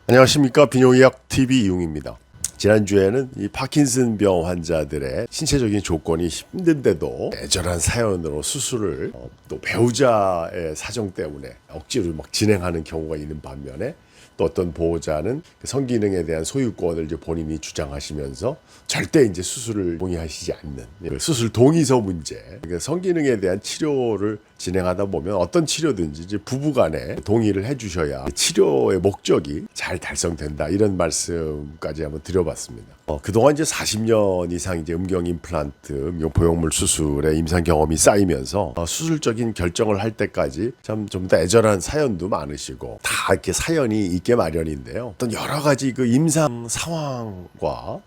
안녕하십니까. 비뇨의학 TV 이용입니다. 지난주에는 이 파킨슨병 환자들의 신체적인 조건이 힘든데도 애절한 사연으로 수술을 또 배우자의 사정 때문에 억지로 막 진행하는 경우가 있는 반면에 또 어떤 보호자는 그 성기능에 대한 소유권을 이제 본인이 주장하시면서 절대 이제 수술을 동의하시지 않는 그 수술 동의서 문제. 그러니까 성기능에 대한 치료를 진행하다 보면 어떤 치료든지 이제 부부간에 동의를 해주셔야 치료의 목적이 잘 달성된다, 이런 말씀까지 한번 드려봤습니다. 그동안 이제 40년 이상 이제 음경 임플란트, 음경 보형물 수술의 임상 경험이 쌓이면서 수술적인 결정을 할 때까지 참 좀 더 애절한 사연도 많으시고 다 이렇게 사연이 있게 마련인데요. 어떤 여러 가지 그 임상 상황과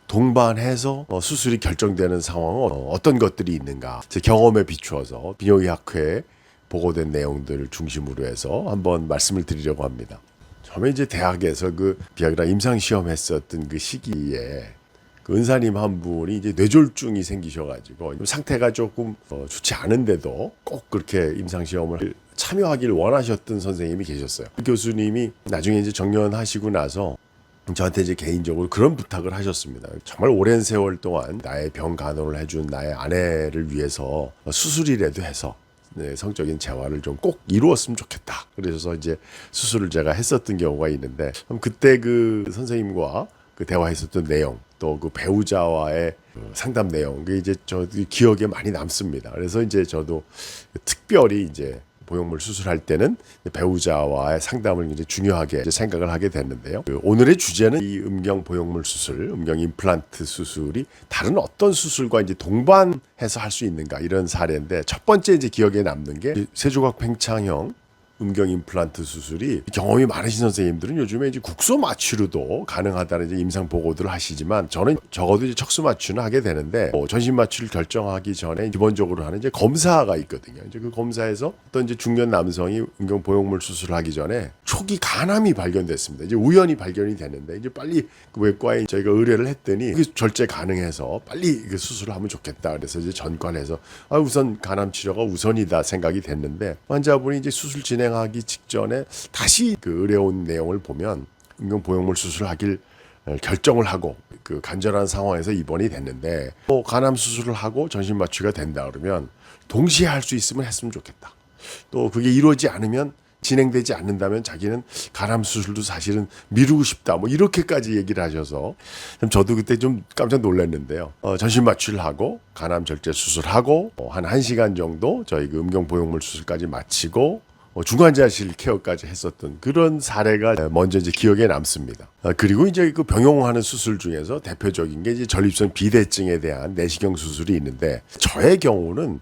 동반해서 수술이 결정되는 상황은 어떤 것들이 있는가, 제 경험에 비추어서 비뇨의학회에 보고된 내용들을 중심으로 해서 한번 말씀을 드리려고 합니다. 처음에 이제 대학에서 그 비아그라 임상 시험 했었던 그 시기에 그 은사님 한 분이 이제 뇌졸중이 생기셔가지고 상태가 조금 좋지 않은데도 꼭 그렇게 임상 시험을 참여하기를 원하셨던 선생님이 계셨어요. 그 교수님이 나중에 이제 정년하시고 나서 저한테 이제 개인적으로 그런 부탁을 하셨습니다. 정말 오랜 세월 동안 나의 병 간호를 해준 나의 아내를 위해서 수술이라도 해서 성적인 재활을 좀 꼭 이루었으면 좋겠다. 그래서 이제 수술을 제가 했었던 경우가 있는데, 그때 그 선생님과 그 대화했었던 내용, 또 그 배우자와의 상담 내용, 그 이제 저 기억에 많이 남습니다. 그래서 이제 저도 특별히 이제 보형물 수술할 때는 배우자와의 상담을 이제 중요하게 이제 생각을 하게 됐는데요. 오늘의 주제는 이 음경 보형물 수술, 음경 임플란트 수술이 다른 어떤 수술과 이제 동반해서 할 수 있는가, 이런 사례인데, 첫 번째 이제 기억에 남는 게 세조각 팽창형 음경 임플란트 수술이, 경험이 많으신 선생님들은 요즘에 이제 국소 마취로도 가능하다는 이제 임상 보고들을 하시지만, 저는 적어도 이제 척수 마취는 하게 되는데 전신 마취를 결정하기 전에 기본적으로 하는 이제 검사가 있거든요. 이제 그 검사에서 어떤 이제 중년 남성이 음경 보형물 수술을 하기 전에 초기 간암이 발견됐습니다. 이제 우연히 발견이 되는데 이제 빨리 그 외과에 저희가 의뢰를 했더니 그게 절제 가능해서 빨리 그 수술을 하면 좋겠다. 그래서 이제 전관해서 우선 간암 치료가 우선이다 생각이 됐는데, 환자분이 이제 수술 진행하기 직전에 다시 그 의뢰온 내용을 보면 음경 보형물 수술하길 결정을 하고 그 간절한 상황에서 입원이 됐는데, 간암 수술을 하고 전신 마취가 된다 그러면 동시에 할 수 있으면 했으면 좋겠다. 또 그게 이루어지지 않으면, 진행되지 않는다면 자기는 간암 수술도 사실은 미루고 싶다, 뭐 이렇게까지 얘기를 하셔서 저도 그때 좀 깜짝 놀랐는데요. 전신 마취를 하고 간암 절제 수술하고 한 1시간 정도 저희 그 음경 보형물 수술까지 마치고 중환자실 케어까지 했었던 그런 사례가 먼저 이제 기억에 남습니다. 그리고 이제 그 병용하는 수술 중에서 대표적인 게 이제 전립선 비대증에 대한 내시경 수술이 있는데, 저의 경우는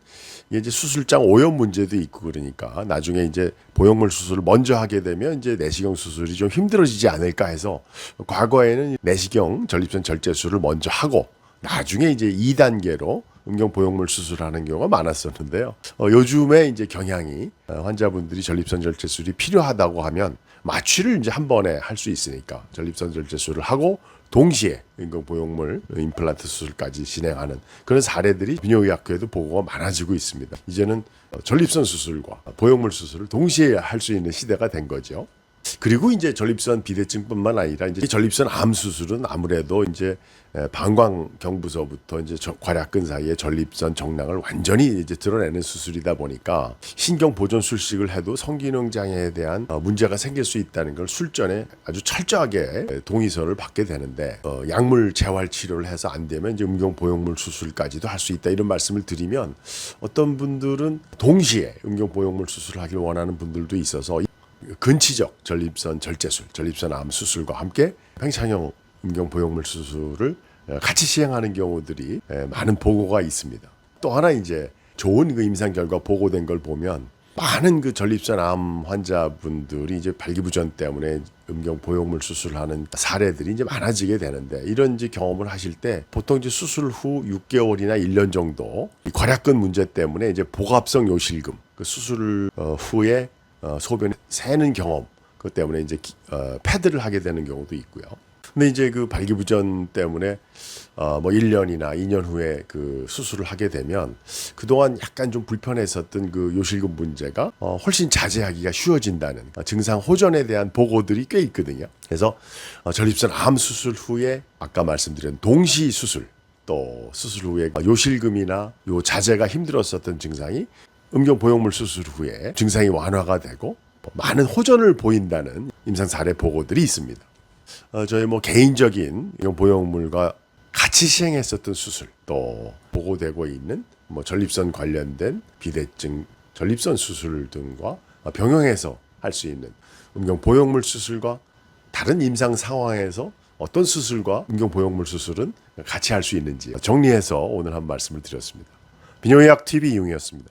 이제 수술장 오염 문제도 있고 그러니까 나중에 이제 보형물 수술을 먼저 하게 되면 이제 내시경 수술이 좀 힘들어지지 않을까 해서 과거에는 내시경 전립선 절제술을 먼저 하고 나중에 이제 2단계로 음경 보형물 수술하는 경우가 많았었는데요. 요즘에 이제 경향이 환자분들이 전립선 절제술이 필요하다고 하면 마취를 이제 한 번에 할 수 있으니까 전립선 절제술을 하고 동시에 음경 보형물 임플란트 수술까지 진행하는 그런 사례들이 비뇨의학회에도 보고가 많아지고 있습니다. 이제는 전립선 수술과 보형물 수술을 동시에 할 수 있는 시대가 된 거죠. 그리고 이제 전립선 비대증뿐만 아니라 이제 전립선 암 수술은 아무래도 이제 방광경부서부터 이제 괄약근 사이에 전립선 정량을 완전히 이제 드러내는 수술이다 보니까 신경 보존 술식을 해도 성기능 장애에 대한 문제가 생길 수 있다는 걸 술전에 아주 철저하게 동의서를 받게 되는데, 약물 재활 치료를 해서 안 되면 이제 음경 보형물 수술까지도 할 수 있다, 이런 말씀을 드리면 어떤 분들은 동시에 음경 보형물 수술을 하길 원하는 분들도 있어서 근치적 전립선 절제술, 전립선 암 수술과 함께 팽창형 음경 보형물 수술을 같이 시행하는 경우들이 많은 보고가 있습니다. 또 하나 이제 좋은 그 임상 결과 보고된 걸 보면 많은 그 전립선 암 환자분들이 이제 발기부전 때문에 음경 보형물 수술하는 사례들이 이제 많아지게 되는데, 이런 이제 경험을 하실 때 보통 이제 수술 후 6개월이나 1년 정도 이 괄약근 문제 때문에 이제 복합성 요실금, 그 수술 후에 소변이 새는 경험, 그것 때문에 이제 패드를 하게 되는 경우도 있고요. 근데 이제 그 발기부전 때문에 뭐 1년이나 2년 후에 그 수술을 하게 되면 그동안 약간 좀 불편했었던 그 요실금 문제가 훨씬 자제하기가 쉬워진다는 증상 호전에 대한 보고들이 꽤 있거든요. 그래서 전립선 암 수술 후에 아까 말씀드린 동시 수술 또 수술 후에 요실금이나 요 자제가 힘들었었던 증상이 음경 보형물 수술 후에 증상이 완화가 되고 많은 호전을 보인다는 임상 사례 보고들이 있습니다. 저희 뭐 개인적인 음경 보형물과 같이 시행했었던 수술 또 보고되고 있는 뭐 전립선 관련된 비대증 전립선 수술 등과 병행해서 할 수 있는 음경 보형물 수술과 다른 임상 상황에서 어떤 수술과 음경 보형물 수술은 같이 할 수 있는지 정리해서 오늘 한 말씀을 드렸습니다. 비뇨의학 TV 이용이었습니다.